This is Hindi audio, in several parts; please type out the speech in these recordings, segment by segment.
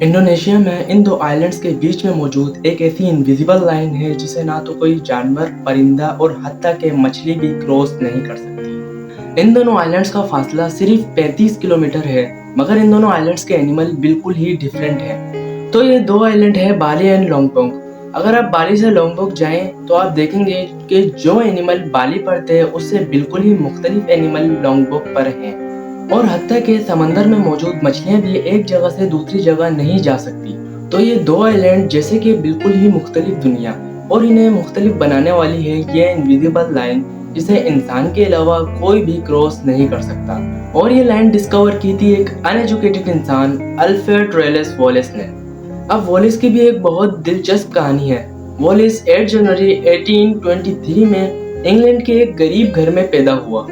इंडोनेशिया में इन दो आइलैंड्स के बीच में मौजूद एक ऐसी इनविजिबल लाइन है जिसे ना तो कोई जानवर, परिंदा और हत्ता के मछली भी क्रॉस नहीं कर सकती। इन दोनों आइलैंड्स का फासला सिर्फ 35 किलोमीटर है, मगर इन दोनों आइलैंड्स के एनिमल बिल्कुल ही डिफरेंट हैं। तो ये दो आइलैंड है बाली एंड लोंगपोंग। अगर आप बाली से लोंगपोंग जाएं तो आप देखेंगे कि जो एनिमल बाली पर थे उससे बिल्कुल ही मुख्तलिफ एनिमल लोंगपोंग पर हैं। और हत्ता के समंदर में मौजूद मछलियां भी एक जगह से दूसरी जगह नहीं जा सकती। तो ये दो आइलैंड जैसे कि बिल्कुल ही मुख्तलिफ दुनिया, और इन्हें मुख्तलिफ बनाने वाली है ये इनविजिबल लाइन जिसे इंसान के अलावा कोई भी क्रॉस नहीं कर सकता। और ये लाइन डिस्कवर की थी एक अनएजुकेटेड इंसान अल्फ्रेड रेलेस वॉलेस ने। अब वॉलेस की भी एक बहुत दिलचस्प कहानी है। वॉलेस 8 जनवरी 1823 में इंग्लैंड के एक गरीब घर में पैदा हुआ,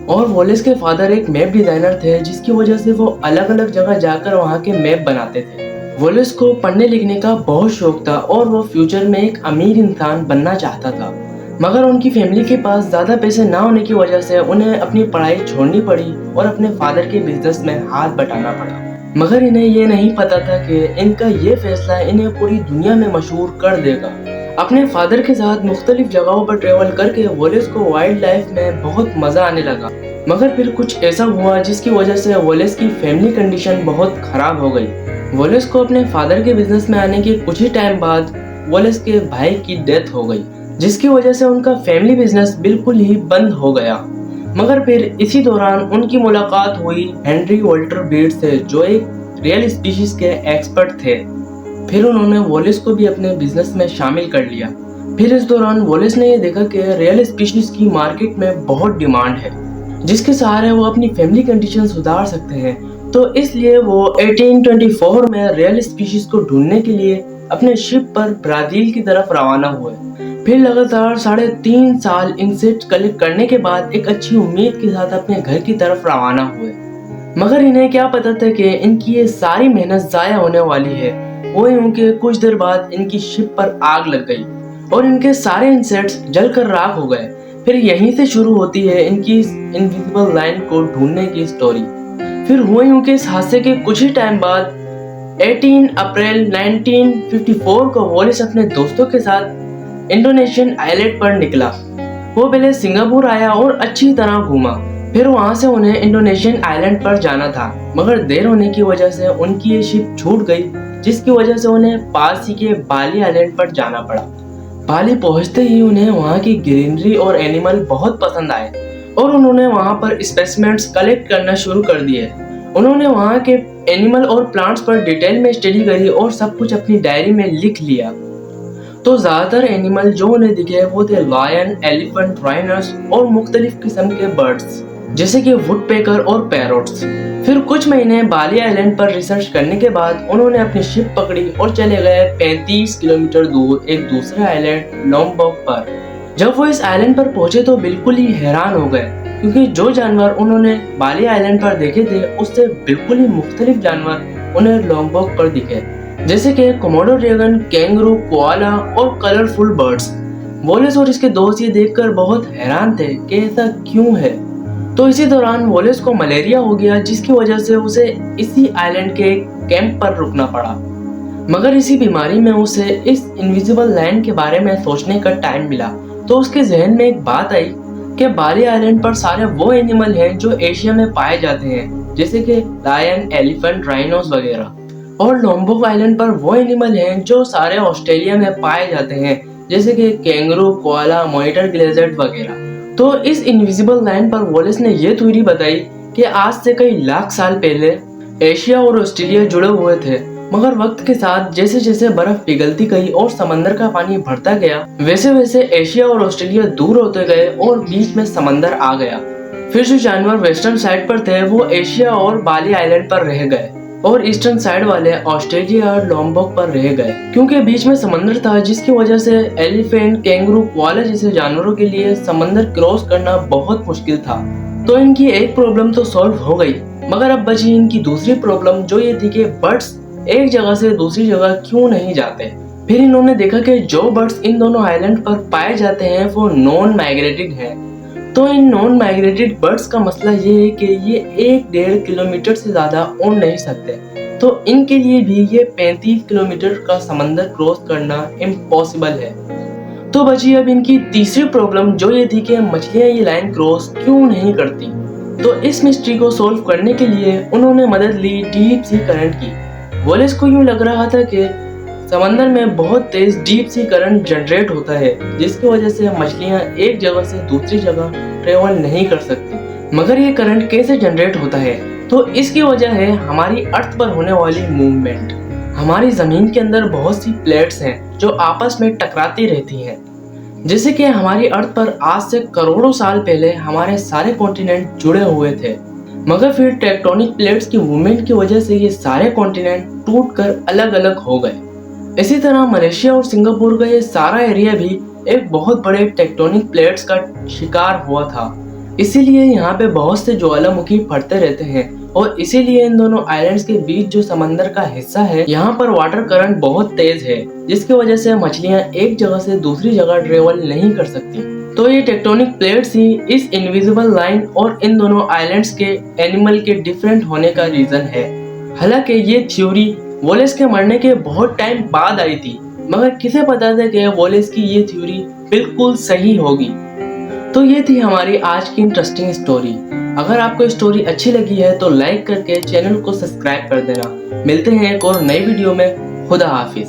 और वॉलेस के फादर एक मैप डिजाइनर थे जिसकी वजह से वो अलग अलग जगह जाकर वहाँ के मैप बनाते थे। वॉलेस को पढ़ने लिखने का बहुत शौक था और वो फ्यूचर में एक अमीर इंसान बनना चाहता था, मगर उनकी फैमिली के पास ज्यादा पैसे ना होने की वजह से उन्हें अपनी पढ़ाई छोड़नी पड़ी और अपने फादर के बिजनेस में हाथ बटाना पड़ा। मगर इन्हें ये नहीं पता था कि इनका ये फैसला इन्हें पूरी दुनिया में मशहूर कर देगा। अपने फादर के साथ मुख्तलिफ जगहों पर ट्रेवल करके वॉलेस को वाइल्ड लाइफ में बहुत मजा आने लगा। मगर फिर कुछ ऐसा हुआ जिसकी वजह से वॉलेस की फैमिली कंडीशन बहुत खराब हो गई। वॉलेस को अपने फादर के बिजनेस में आने के कुछ ही टाइम बाद वॉलेस के भाई की डेथ हो गई, जिसकी वजह से उनका फैमिली बिजनेस बिल्कुल ही बंद हो गया। मगर फिर इसी दौरान उनकी मुलाकात हुई हेनरी वॉल्टर बीड से, जो एक रियल स्पीशीज के एक्सपर्ट थे। फिर उन्होंने वॉलेस को भी अपने बिजनेस में शामिल कर लिया। फिर इस दौरान वॉलेस ने यह देखा कि रियल स्पीशीज की मार्केट में बहुत डिमांड है, जिसके सहारे वो अपनी फैमिली कंडीशन सुधार सकते हैं। तो इसलिए वो 1824 में रियल स्पीशीज को ढूंढने के लिए अपने शिप पर ब्राजील की तरफ रवाना हुए। फिर लगातार 3.5 साल इंसेक्ट कलेक्ट करने के बाद एक अच्छी उम्मीद के साथ अपने घर की तरफ रवाना हुए। मगर इन्हें क्या पता था कि इनकी ये सारी मेहनत जाया होने वाली है। वो यूं के कुछ देर बाद इनकी शिप पर आग लग गई और इनके सारे इंसेक्ट्स जलकर राख हो गए। फिर यहीं से शुरू होती है इनकी इनविजिबल लाइन को ढूंढने की स्टोरी। फिर हुआ यूं के इस हादसे के कुछ ही टाइम बाद 18 अप्रैल 1954 को वॉलेस अपने दोस्तों के साथ इंडोनेशियन आइलैंड पर निकला। वो पहले सिंगापुर आया और अच्छी तरह घूमा। फिर वहां से उन्हें इंडोनेशियन आइलैंड पर जाना था, मगर देर होने की वजह से उनकी ये शिप छूट गई, जिसकी वजह से उन्हें पास ही के बाली आइलैंड पर जाना पड़ा। बाली पहुंचते ही उन्हें वहां की ग्रीनरी और एनिमल बहुत पसंद आए और उन्होंने वहां पर स्पेसिमेंट्स कलेक्ट करना शुरू कर दिए। उन्होंने वहां के एनिमल और प्लांट्स पर डिटेल में स्टडी करी और सब कुछ अपनी डायरी में लिख लिया। तो ज्यादातर एनिमल जो उन्हें दिखे वो थे लायन, एलिफेंट, राइनोस और मुख्तलिफ किस्म के बर्ड्स जैसे कि वुडपेकर और पैरोट्स। फिर कुछ महीने बाली आइलैंड पर रिसर्च करने के बाद उन्होंने अपनी शिप पकड़ी और चले गए 35 किलोमीटर दूर एक दूसरे आइलैंड लोंगपोंग पर। जब वो इस आइलैंड पर पहुंचे तो बिल्कुल ही हैरान हो गए, क्योंकि जो जानवर उन्होंने बाली आइलैंड पर देखे थे उससे बिल्कुल ही मुख्तलिफ जानवर उन्हें लोंगपोंग पर दिखे, जैसे कि कोमोडो ड्रैगन, कैंगरू, कोआला और कलरफुल बर्ड्स। वॉलेस और इसके दोस्त ये देखकर बहुत हैरान थे कि ऐसा क्यों है। तो इसी दौरान वॉलेस को मलेरिया हो गया, जिसकी वजह से उसे इसी आइलैंड के कैंप पर रुकना पड़ा। मगर इसी बीमारी में उसे इस इनविजिबल लैंड के बारे में सोचने का टाइम मिला। तो उसके जहन में एक बात आई कि बाली आइलैंड पर सारे वो एनिमल हैं जो एशिया में पाए जाते हैं, जैसे कि लायन, एलिफेंट, राइनोस वगैरह, और लोंगपोंग आइलैंड पर वो एनिमल हैं जो सारे ऑस्ट्रेलिया में पाए जाते हैं, जैसे कि कैंगरू, कोआला, मॉनिटर ग्लेजर्ड वगैरह। तो इस इनविजिबल लाइन पर वॉलेस ने यह थ्योरी बताई कि आज से कई लाख साल पहले एशिया और ऑस्ट्रेलिया जुड़े हुए थे, मगर वक्त के साथ जैसे जैसे बर्फ पिघलती गई और समंदर का पानी बढ़ता गया, वैसे वैसे एशिया और ऑस्ट्रेलिया दूर होते गए और बीच में समंदर आ गया। फिर जो जानवर वेस्टर्न साइड पर थे वो एशिया और बाली आइलैंड पर रह गए और ईस्टर्न साइड वाले ऑस्ट्रेलिया और लोंगपोंग पर रह गए, क्योंकि बीच में समंदर था, जिसकी वजह से एलिफेंट, कैंगरू, कोआला जैसे जानवरों के लिए समंदर क्रॉस करना बहुत मुश्किल था। तो इनकी एक प्रॉब्लम तो सॉल्व हो गई, मगर अब बची इनकी दूसरी प्रॉब्लम, जो ये थी कि बर्ड्स एक जगह से दूसरी जगह क्यों नहीं जाते। फिर इन्होंने देखा कि जो बर्ड्स इन दोनों आइलैंड पर पाए जाते हैं वो नॉन माइग्रेटेड हैं। तो इन नॉन माइग्रेटेड बर्ड्स का मसला ये है कि ये 1.5 किलोमीटर से ज्यादा उड़ नहीं सकते। तो इनके लिए भी ये 35 किलोमीटर का समंदर क्रॉस करना इम्पॉसिबल है। तो बची अब इनकी तीसरी प्रॉब्लम, जो ये थी कि मछलियाँ ये लाइन क्रॉस क्यों नहीं करती। तो इस मिस्ट्री को सोल्व करने के लिए उन्होंने मदद ली डीप सी करंट की। वॉलेस को यूं लग रहा था कि समंदर में बहुत तेज डीप सी करंट जनरेट होता है, जिसकी वजह से मछलियां एक जगह से दूसरी जगह ट्रेवल नहीं कर सकती। मगर ये करंट कैसे जनरेट होता है? तो इसकी वजह है हमारी अर्थ पर होने वाली मूवमेंट। हमारी जमीन के अंदर बहुत सी प्लेट्स हैं जो आपस में टकराती रहती हैं। जैसे कि हमारी अर्थ पर आज से करोड़ों साल पहले हमारे सारे कॉन्टिनेंट जुड़े हुए थे, मगर फिर टेक्टोनिक प्लेट्स की मूवमेंट की वजह से ये सारे कॉन्टिनेंट टूटकर अलग अलग हो गए। इसी तरह मलेशिया और सिंगापुर का ये सारा एरिया भी एक बहुत बड़े टेक्टोनिक प्लेट्स का शिकार हुआ था। इसीलिए यहाँ पे बहुत से ज्वालामुखी फटते रहते हैं और इसीलिए इन दोनों आइलैंड्स के बीच जो समंदर का हिस्सा है, यहाँ पर वाटर करंट बहुत तेज है, जिसकी वजह से मछलियाँ एक जगह से दूसरी जगह ट्रेवल नहीं कर सकती। तो ये टेक्टोनिक प्लेट्स ही इस इनविजिबल लाइन और इन दोनों आइलैंड्स के एनिमल के डिफरेंट होने का रीजन है। हालांकि ये थ्योरी वॉलेस के मरने के बहुत टाइम बाद आई थी, मगर किसे पता था कि वॉलेस की ये थ्योरी बिल्कुल सही होगी। तो ये थी हमारी आज की इंटरेस्टिंग स्टोरी। अगर आपको स्टोरी अच्छी लगी है तो लाइक करके चैनल को सब्सक्राइब कर देना। मिलते हैं एक और नई वीडियो में। खुदा हाफिज।